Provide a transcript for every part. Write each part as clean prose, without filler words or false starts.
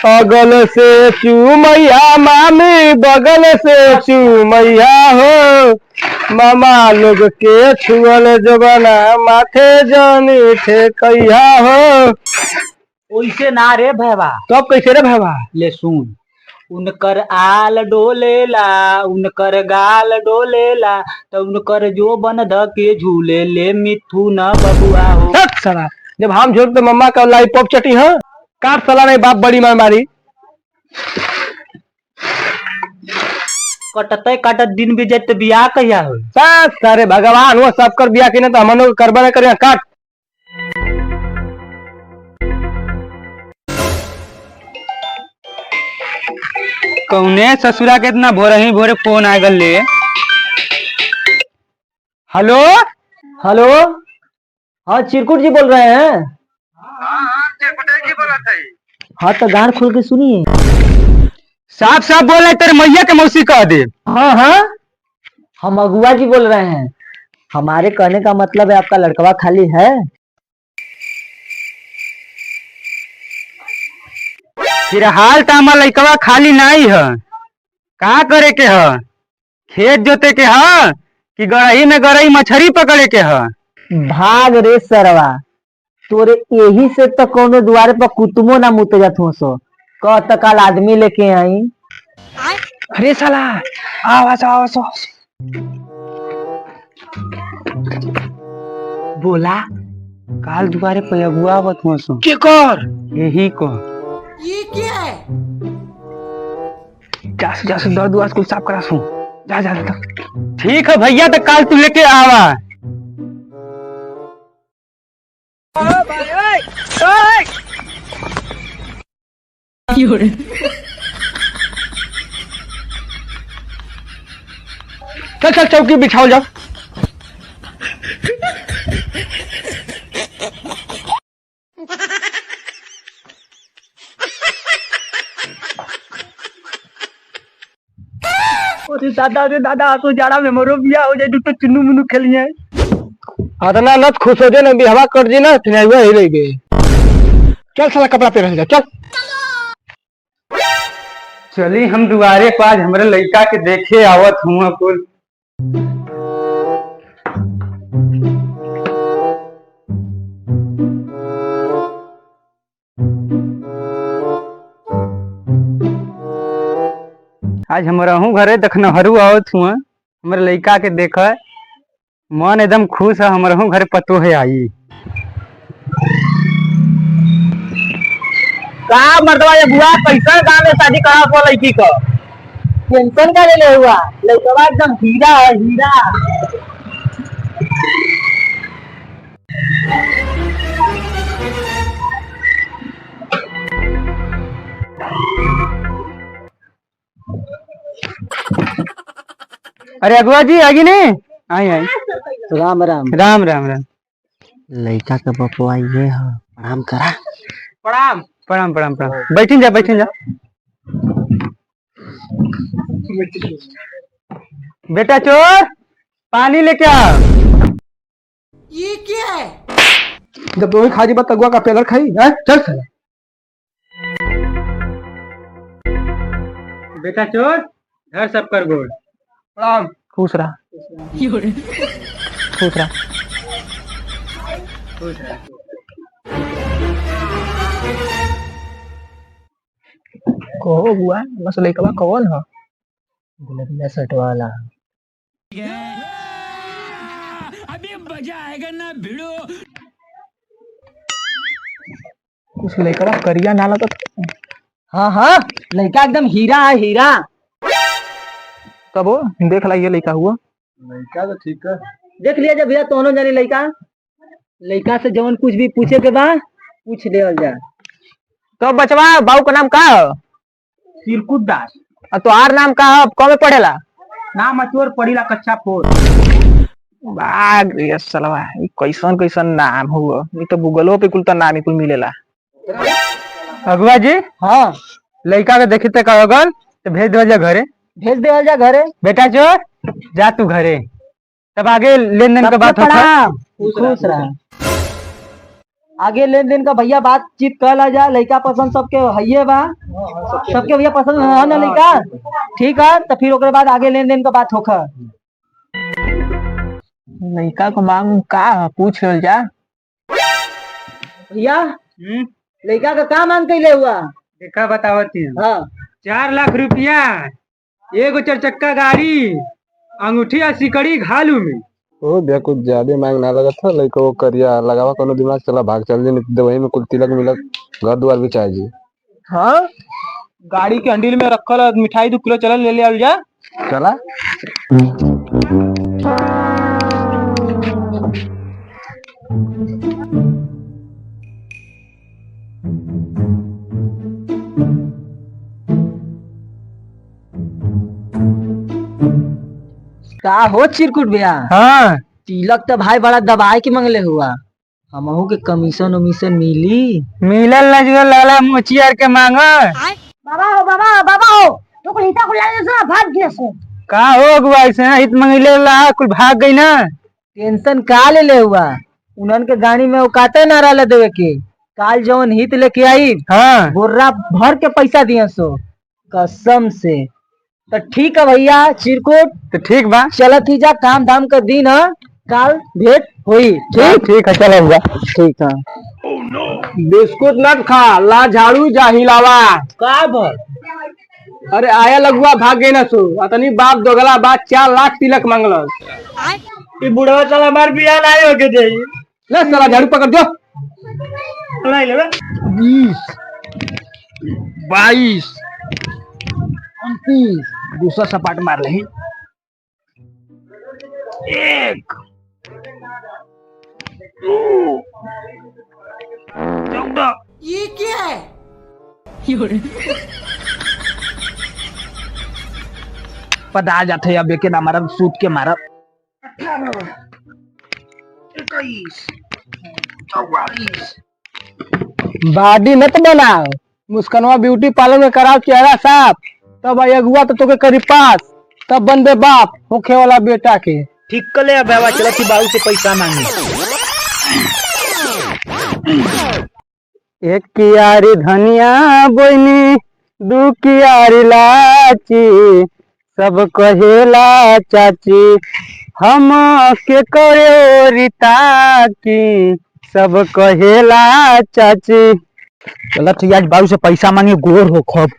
अगल से चूमैया मामी बगल से चूमैया हो, मामा लोग के छुअल जबना माथे जानी ठेकैया हो। ओइसे ना रे भैया। तब कैसे रे भैया? ले सुन, उनकर आल डोलेला उनकर गाल डोलेला तो उनकर जो बन ध के झूले ले मिथुन बबुआ हो। साला जब हम झूठ तो मम्मा का लॉलीपॉप चटी है काट साला नहीं बाप बड़ी मार मारी। कटते काटत दिन भी जत बियाह कहिया हो। सारे भगवान वो सब कर बिया के तो हम करबा नहीं करिया काट। कौने ससुरा के इतना भोरे ही भोरे फोन आ गल ले। हेलो हेलो, हाँ चिरकुट जी बोल रहे हैं। चिरकुटे जी बोला था। हाँ तो गान खोल के सुनिए। साफ साफ बोल रहे तेरे मैया के मौसी कह दे। हाँ हाँ, हम अगुआ जी बोल रहे हैं। हमारे कहने का मतलब है आपका लड़कवा खाली है। फिर हाल तामा लड़कवा खाली नहीं है, का करे के है? खेत जोते के है कि गरही में गरही मछली पकड़े के है? भाग रे सरवा, तोरे यही से तो कोनो द्वारे पर कुतुमो ना मुते जात हो सो। कह त काल आदमी लेके आई। अरे साला आवाज बोला काल दुआरे पे अगुआ आवत हो सो के कर यही को। ये क्या है? जासे दर्द हुआ स्कूल साफ करा सू। जा जा जा। ठीक है भैया, तो काल तू लेके आवा। चल चल चौकी बिछाओ जाओ। अरे दादा तो जाड़ा में मरो बिया हो जाए तो चुन्नू मुन्नू खेलिए। अदना नत खुश हो जाए ना भी हवा कट जी ना फिर ही रह गए। चल साला कपड़ा पहन जा चल। चली हम दुआरे पास हमारे लड़का के देखे आवत हुआ कुल। आज हमारा घरे दखनहरू आवत हुआ, हमारे लड़का के देख मन एकदम खुश है। हमारे घरे पतो है आई का मर्दवा ये बुआ पैसा गांव में शादी करा को लड़की को टेंशन का ले हुआ। लड़कवा एकदम हीरा है हीरा। अरे अगुआ जी आगे नहीं आई आई। राम राम राम राम राम। लड़का का बपुआ ये है, प्रणाम करा। प्रणाम प्रणाम प्रणाम प्रणाम। बैठिन जा। बेटा चोर पानी लेके आ। ये क्या है? जब दोनों खाजी बात अगुआ का पेलर खाई है चल साला। बेटा चोर घर सब कर गोड़। प्रणाम। खुश रहा। कहो बुआ मसले कबा कौन है? गुलबिया शर्ट वाला। अभी मजा आएगा ना भिड़ो। कुछ लेकर करिया ना लगा। हाँ हाँ, लड़का एकदम हीरा है हीरा। तब वो देख ला ये लड़का हुआ। लड़का तो ठीक है, देख लिया जब भैया दोनों जाने लड़का से जवन कुछ भी पूछे के बाद पूछ ले जा। तो बचवा बाबू का नाम का है? चिरकुट दास। तो आर नाम का है? कौन में पढ़ेला? नाम अचोर पढ़ीला कच्चा फोर। बाग रे सलवा ई कैसन कैसन नाम हुआ ई तो गूगलो पे कुल तो नाम ही कुल मिलेला। अगुआ जी हाँ लड़का के देखते का अगल तो भेज दे जा घरे। भेज दे जा घरे। बेटा चोर जा तू घरे, तब आगे लेन देन का बात होता। खुश रहा। आगे लेन देन का भैया बातचीत कर जा। लड़का पसंद सबके हइये बा, सबके भैया पसंद है ना लड़का। ठीक है तो फिर ओकरे बाद आगे लेन देन का बात होखा। लड़का को मांग का पूछ ल जा। भैया लड़का का का मांग कैले हुआ? देखा बतावती हाँ 4 लाख रुपया, एगो 4 चक्का गाड़ी, अंगूठी और सिकड़ी घालू में। ओ भैया कुछ ज्यादा मांग ना लगा था लड़का वो करिया लगावा कोनो दिमाग चला भाग चल जी वही में कुल तिलक मिलक घर द्वार भी चाहिए। हाँ गाड़ी के हंडिल में रखल मिठाई 2 किलो चल ले ले जा। चला का हो चिरकुट भैया? हाँ तिलक तो भाई बड़ा दबाए के मंगले हुआ। हमहू के कमीशन उमीशन मिली? मिलल ना जुलल लाला मोचियार के मांग। बाबा हो तो को हिता को लाने से भाग गया सो। का हो अगुआ ऐसे हित मंगले ला कुल भाग गई ना। टेंशन का ले हुआ? उनन के गाड़ी में औकाते ना रहले देवे के। काल जवन हित लेके आई हाँ बोर्रा भर के पैसा दिया सो कसम से। तो ठीक है भैया चिरकुट तो ठीक बा। चलत ही जा, काम धाम का दिन है, काल भेंट हुई। ठीक है चलो। ठीक है। बिस्कुट नट खा ला झाड़ू जा हिलावा। का भर? अरे आया लगुआ भाग गई ना सो अतनी बाप दोगला बात 4 लाख तिलक मांगल। ये बुढ़वा चला मार बिया लाए हो के दे। ले साला झाड़ू पकड़ दो। नहीं लेबे 20 22 29 दूसरा सपाट मार ले। 1 2 14 ये क्या है? पता जाते अब के ना मारब सूत के मारब। 18 21 44 बॉडी मत बनाओ। मुस्कनवा ब्यूटी पार्लर में कराओ चेहरा साफ, तब अगुआ तो तोके करी पास, तब बनबे बाप होखे वाला बेटा के। ठीक कर ले बाबा। चलो कि बाबू से पैसा मांगे। एक कियारी धनिया बोइनी, 2 कियारी लाची, सब कहेला चाची, हम के करे रीता की, सब कहेला चाची। चल ठीक आज बाबू से पैसा मांगे गोर हो खूब।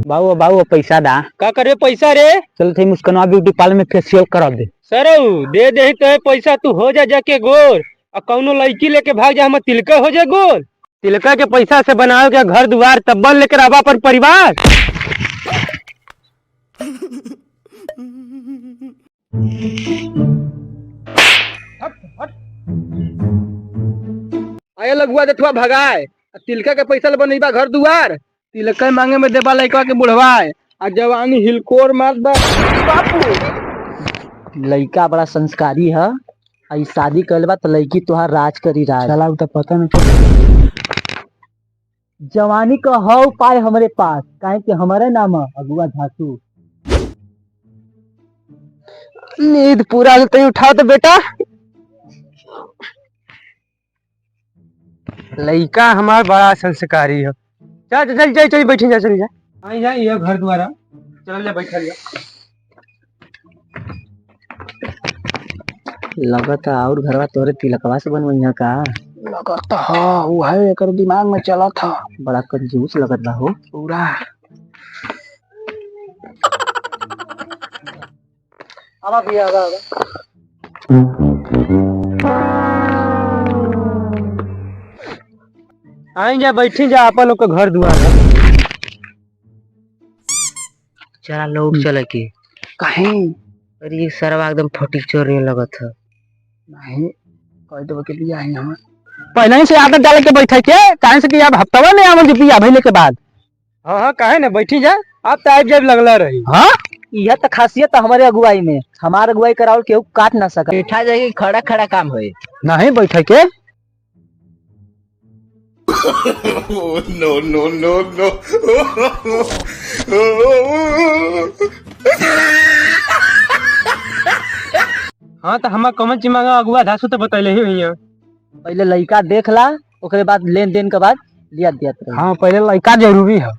बाबू पैसा दा। का करे पैसा रे? चल थे मुस्कनवा ब्यूटी पार्लर में फेशियल करा दे। सरऊ दे दे तो पैसा तू हो जा जाके गोर, और कौनो लड़की लेके भाग जा हम तिलका हो जाए गोर। तिलका के पैसा से बनाओ के घर द्वार तब बन लेकर आवा अपन परिवार। आया लगुआ देथुआ भगाए तिलका के पैसा ले बनईबा घर दुआर। तिलका मांगे में देबा लइका के बुढ़वाए आ जवानी हिलकोर मार बा। बापू लड़का बड़ा संस्कारी है। आई शादी कर बा तो लड़की तुहार राज करी राज। चला तो पता नहीं। जवानी का हौ पाए हमारे पास, काहे कि हमारे नाम है अगुआ झासू। नींद पूरा तो उठाओ तो बेटा। लड़का हमार बड़ा संस्कारी है। चल चल चल चल बैठी जा, चल जा। आई जा ये घर द्वारा चल जा बैठल जा। लगता और घरवा तोरे तिलकवा से बनवइया का? लगता हाँ वो है एक दिमाग में चला था। बड़ा कंजूस लगत बा हो पूरा। आवा भैया आवा। आई जा बैठी जा अपन लोग के घर द्वार। चला लोग चले के कहीं अरे सरवा एकदम फटीक चोर नहीं लगत है। नहीं कह देबो के लिया है हम पहले ही से आदत डाल के बैठे के काहे से कि अब हफ्तावा नहीं आवल जी पिया भइले के बाद। हाँ हाँ काहे ना बैठी जा। अब टाइप जब लगला रही। हाँ यह तो खासियत है हमारे अगुवाई में, हमार अगुवाई करावल केहू काट ना सका। बैठा जाएगी खड़ा खड़ा काम होए। नहीं बैठे के हाँ तो हमार कमन चिमांगा अगुआ धासु तो बतैले ही भैया। पहले लड़का देख ला, ओकरे बाद लेन देन के बाद लिया दिया रही। हाँ पहले लड़का जरूरी है।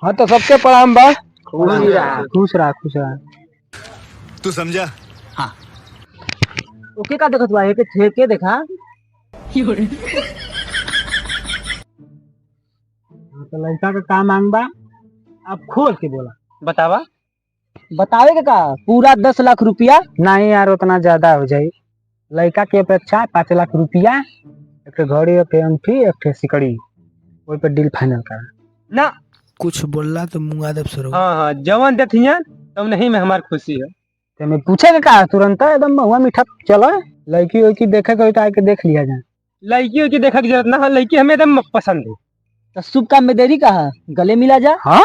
हाँ तो सबके प्रणाम बा। खुश रहा खुश रहा। तू समझा? ओके का देखत बा, एके ठेके देखा। तो लड़का का काम मांग बा, आप खोल के बोला। बतावा। बतावे के का पूरा 10 लाख रुपया। नहीं यार उतना ज्यादा हो जाए। लड़का की अपेक्षा 5 लाख रुपया, एक घड़ी, एक अंगूठी, एक सिकड़ी, वही पे डील फाइनल करा। ना कुछ बोलला तो मुंगा देब सरो। हाँ हाँ जवन देथिया तब नहीं में हमार खुशी है। ते में पूछे के का तुरंत एकदम महुआ मीठा चलो। लड़की वड़की देखे के तो आके देख लिया जाए। लड़की की देखा की जरूरत ना है, लड़की हमें एकदम पसंद है। तो शुभ काम में देरी कहा, गले मिला जा। हाँ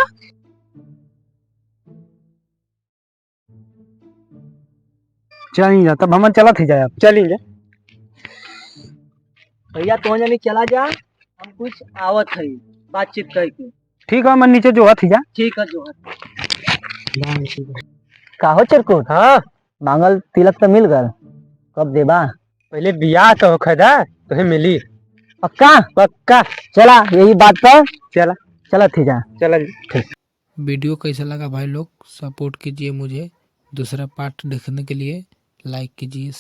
चल जा तब हम चलत ही जाए। अब चलिए भैया तो जानी चला जा, हम कुछ आवत है बातचीत करके। ठीक है, मैं नीचे जो हथ ही जा। ठीक है जो काहो चिरकुट। हाँ मांगल तिलक तो मिल गल, कब देबा? पहले बियाह तो खदा तो मिली। पक्का पक्का चला यही बात पर चला चला थी जा। चला। वीडियो कैसा लगा भाई लोग, सपोर्ट कीजिए मुझे। दूसरा पार्ट देखने के लिए लाइक कीजिए।